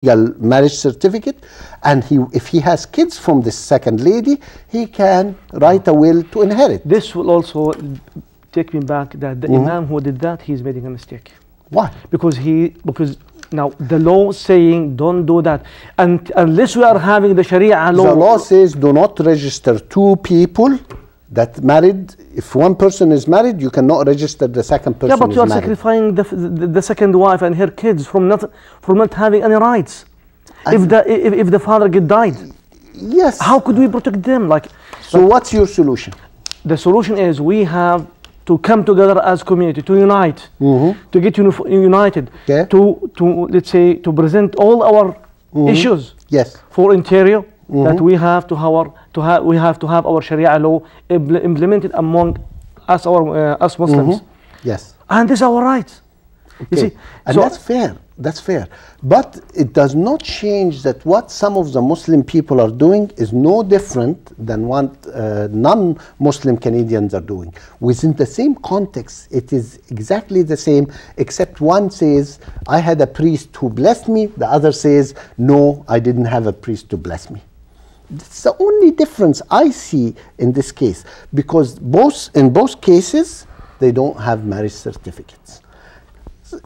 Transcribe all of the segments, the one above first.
marriage certificate, and if he has kids from this second lady, he can write a will to inherit. This will also take me back that the Imam who did that, he's making a mistake. Why? Because now the law saying don't do that, and unless we are having the Sharia law. The law says do not register two people that married. If one person is married, you cannot register the second person. Yeah, but you are married. sacrificing the second wife and her kids from not having any rights. If the father died, yes. How could we protect them? So what's your solution? The solution is we have to come together as community, to unite, to get united, to let's say to present all our issues. Yes. For interior, that we have to have our Sharia law implemented among us, us Muslims. Yes. And this is our right. Okay. You see, and so that's fair. That's fair. But it does not change that what some of the Muslim people are doing is no different than what non-Muslim Canadians are doing. Within the same context, it is exactly the same, except one says, I had a priest who blessed me. The other says, no, I didn't have a priest to bless me. It's the only difference I see in this case, because in both cases, they don't have marriage certificates.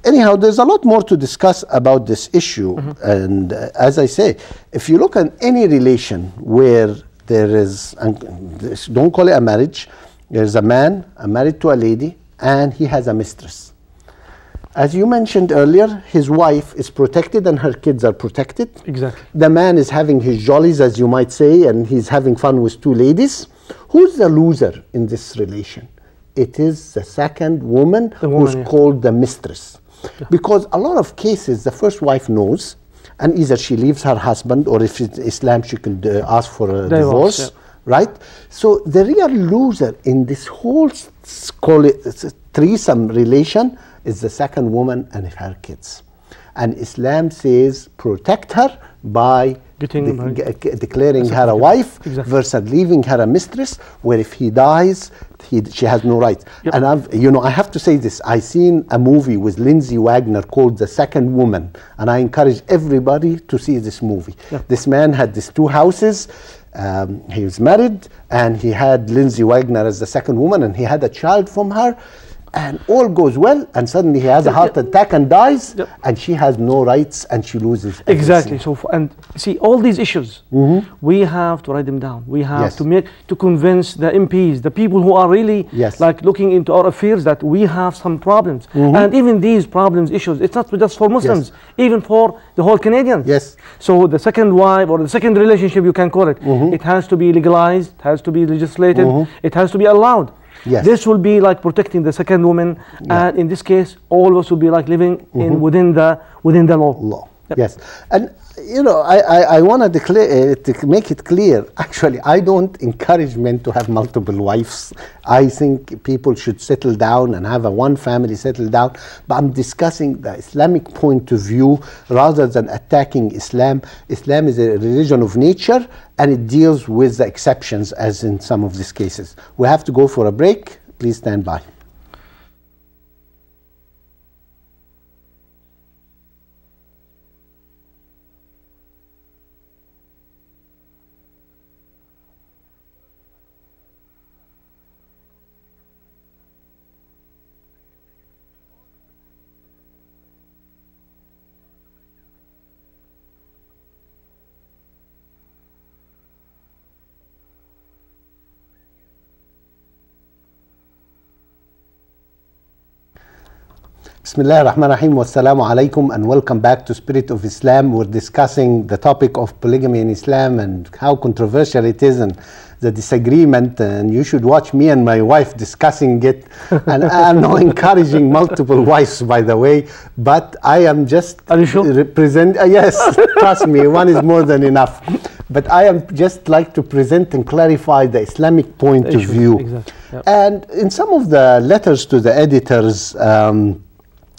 Anyhow, there's a lot more to discuss about this issue. And as I say, if you look at any relation where there is, don't call it a marriage, there's a man married to a lady, and he has a mistress. As you mentioned earlier, his wife is protected and her kids are protected. Exactly. The man is having his jollies, as you might say, and he's having fun with two ladies. Who's the loser in this relation? It is the second woman who's called the mistress. Yeah. Because a lot of cases, the first wife knows, and either she leaves her husband, or if it's Islam, she could ask for a divorce, right? So the real loser in this whole, call it threesome relation, is the second woman and her kids. And Islam says protect her by declaring her a wife versus leaving her a mistress, where if he dies, she has no rights. Yep. And I have to say this, I seen a movie with Lindsay Wagner called The Second Woman, and I encourage everybody to see this movie. Yep. This man had these two houses, he was married, and he had Lindsay Wagner as the second woman, and he had a child from her. And all goes well, and suddenly he has a heart attack and dies, and she has no rights, and she loses everything. Exactly. So, and see, all these issues, we have to write them down. We have to convince the MPs, the people who are really looking into our affairs, that we have some problems. And even these problems, issues, it's not just for Muslims, even for the whole Canadians. Yes. So the second wife or the second relationship, you can call it, it has to be legalized, it has to be legislated, it has to be allowed. Yes. This will be like protecting the second woman, and in this case, all of us will be like living within the law. Yep. Yes, and I want to declare to make it clear. Actually, I don't encourage men to have multiple wives. I think people should settle down and have one family settle down. But I'm discussing the Islamic point of view rather than attacking Islam. Islam is a religion of nature, and it deals with the exceptions, as in some of these cases. We have to go for a break. Please stand by. Bismillah ar-Rahman ar-Rahim wa assalamu alaikum, and welcome back to Spirit of Islam. We're discussing the topic of polygamy in Islam and how controversial it is and the disagreement, and you should watch me and my wife discussing it. And I'm not encouraging multiple wives, by the way, but I am just represent, yes, trust me, one is more than enough. But I am just like to present and clarify the Islamic point of view. Exactly. Yep. And in some of the letters to the editors,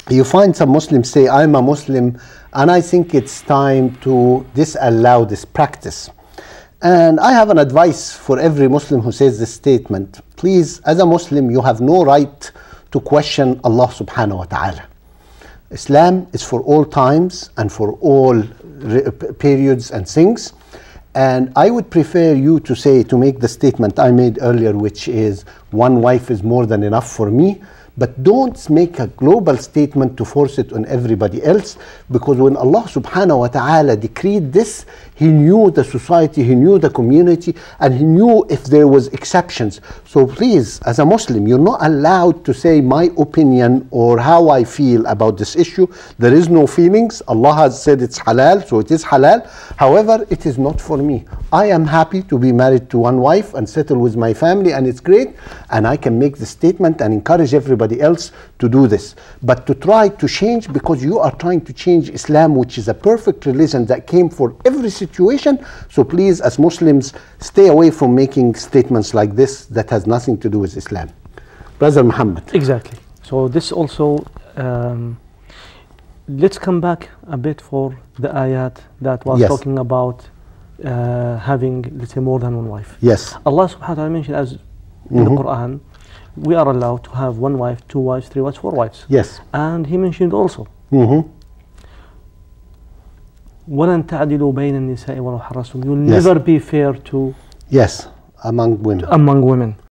you find some Muslims say, I'm a Muslim and I think it's time to disallow this practice. And I have an advice for every Muslim who says this statement. Please, as a Muslim, you have no right to question Allah subhanahu wa ta'ala. Islam is for all times and for all periods and things. And I would prefer you to make the statement I made earlier, which is one wife is more than enough for me. But don't make a global statement to force it on everybody else, because when Allah subhanahu wa ta'ala decreed this, He knew the society, He knew the community, and He knew if there was exceptions. So please, as a Muslim, you're not allowed to say my opinion or how I feel about this issue. There is no feelings. Allah has said it's halal, so it is halal. However, it is not for me. I am happy to be married to one wife and settle with my family, and it's great, and I can make the statement and encourage everybody else to do this. But to try to change, because you are trying to change Islam, which is a perfect religion that came for every situation. So please, as Muslims, stay away from making statements like this that has nothing to do with Islam. Brother Muhammad. Exactly. So this also, let's come back a bit for the ayat that was talking about having, let's say, more than one wife. Yes. Allah subhanahu wa ta'ala mentioned as in the Quran, we are allowed to have one wife, two wives, three wives, four wives. Yes. And He mentioned also, وَلَن تَعْدِلُوا بَيْنَ النِّسَاءِ وَلَوْ حَرَّصْتُمْ. You'll never be fair to among women. Among women.